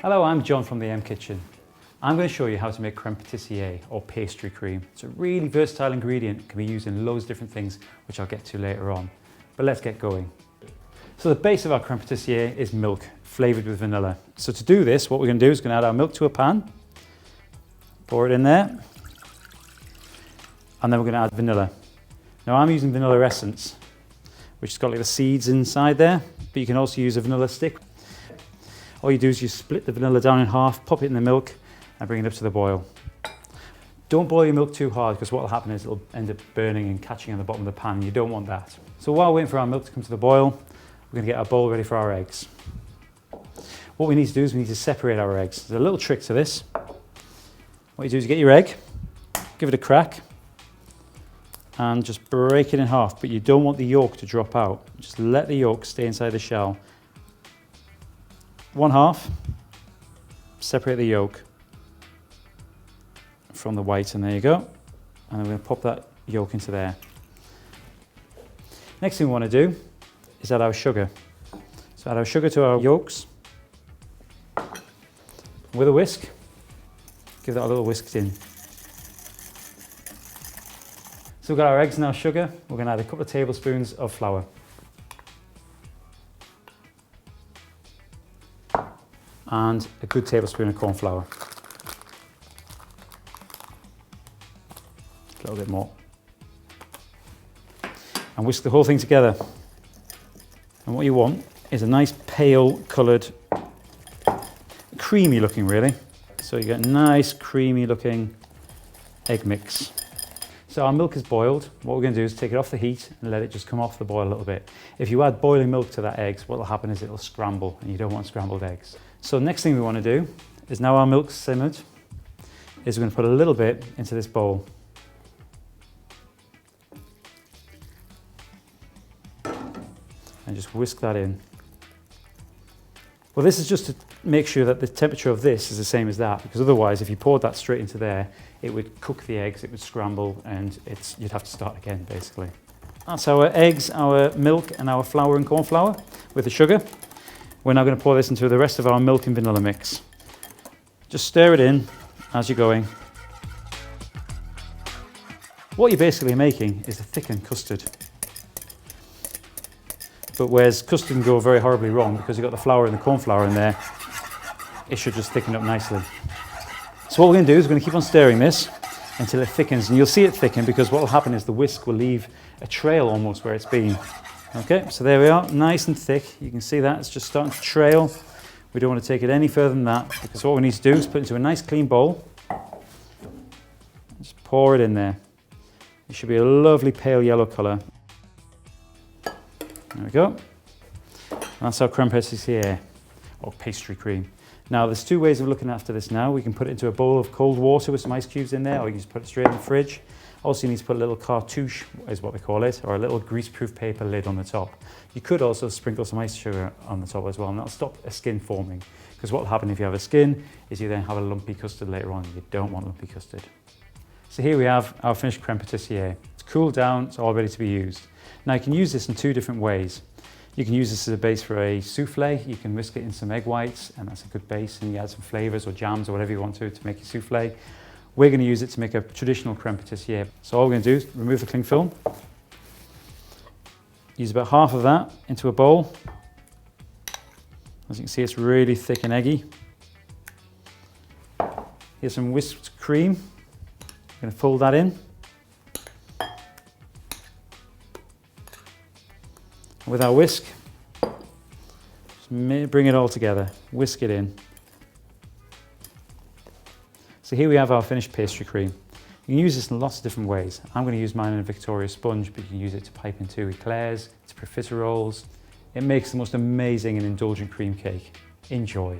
Hello, I'm John from the M Kitchen. I'm going to show you how to make crème pâtissière or pastry cream. It's a really versatile ingredient, it can be used in loads of different things, which I'll get to later on. But let's get going. So the base of our crème pâtissière is milk, flavoured with vanilla. So to do this, what we're going to do is we're going to add our milk to a pan, pour it in there, and then we're going to add vanilla. Now I'm using vanilla essence, which has got like the seeds inside there, but you can also use a vanilla stick. All you do is you split the vanilla down in half, pop it in the milk, and bring it up to the boil. Don't boil your milk too hard, because what will happen is it'll end up burning and catching on the bottom of the pan. You don't want that. So while we're waiting for our milk to come to the boil, we're going to get our bowl ready for our eggs. What we need to do is we need to separate our eggs. There's a little trick to this. What you do is you get your egg, give it a crack, and just break it in half, but you don't want the yolk to drop out. Just let the yolk stay inside the shell. One half, separate the yolk from the white, and there you go. And I'm going to pop that yolk into there. Next thing we want to do is add our sugar. So add our sugar to our yolks. With a whisk, give that a little whisk in. So we've got our eggs and our sugar. We're going to add a couple of tablespoons of flour. And a good tablespoon of corn flour. A little bit more. And whisk the whole thing together. And what you want is a nice pale coloured, creamy looking really. So you get a nice creamy looking egg mix. So our milk is boiled. What we're going to do is take it off the heat and let it just come off the boil a little bit. If you add boiling milk to that eggs, what will happen is it'll scramble, and you don't want scrambled eggs. So next thing we want to do is, now our milk's simmered, is we're going to put a little bit into this bowl. And just whisk that in. Well, this is just to make sure that the temperature of this is the same as that, because otherwise if you poured that straight into there, it would cook the eggs, it would scramble, and you'd have to start again basically. That's our eggs, our milk, and our flour and corn flour with the sugar. We're now going to pour this into the rest of our milk and vanilla mix. Just stir it in as you're going. What you're basically making is a thickened custard. But whereas custard can go very horribly wrong because you've got the flour and the corn flour in there, it should just thicken up nicely. So what we're going to do is we're going to keep on stirring this until it thickens, and you'll see it thicken because what will happen is the whisk will leave a trail almost where it's been. Okay, so there we are, nice and thick. You can see that it's just starting to trail. We don't want to take it any further than that, because what we need to do is put it into a nice clean bowl. Just pour it in there. It should be a lovely pale yellow colour. There we go. And that's our crème pâtissière, or pastry cream. Now there's two ways of looking after this now. We can put it into a bowl of cold water with some ice cubes in there, or you can just put it straight in the fridge. Also you need to put a little cartouche, is what they call it, or a little greaseproof paper lid on the top. You could also sprinkle some ice sugar on the top as well, and that'll stop a skin forming. Because what will happen if you have a skin is you then have a lumpy custard later on. You don't want lumpy custard. So here we have our finished crème pâtissière. It's cooled down, it's all ready to be used. Now you can use this in two different ways. You can use this as a base for a souffle. You can whisk it in some egg whites, and that's a good base, and you add some flavours or jams or whatever you want to make your souffle. We're going to use it to make a traditional crème pâtissière. So all we're going to do is remove the cling film, use about half of that into a bowl. As you can see, it's really thick and eggy. Here's some whisked cream. I'm going to fold that in. With our whisk, just bring it all together, whisk it in. So here we have our finished pastry cream. You can use this in lots of different ways. I'm going to use mine in a Victoria sponge, but you can use it to pipe into eclairs, to profiteroles. It makes the most amazing and indulgent cream cake. Enjoy.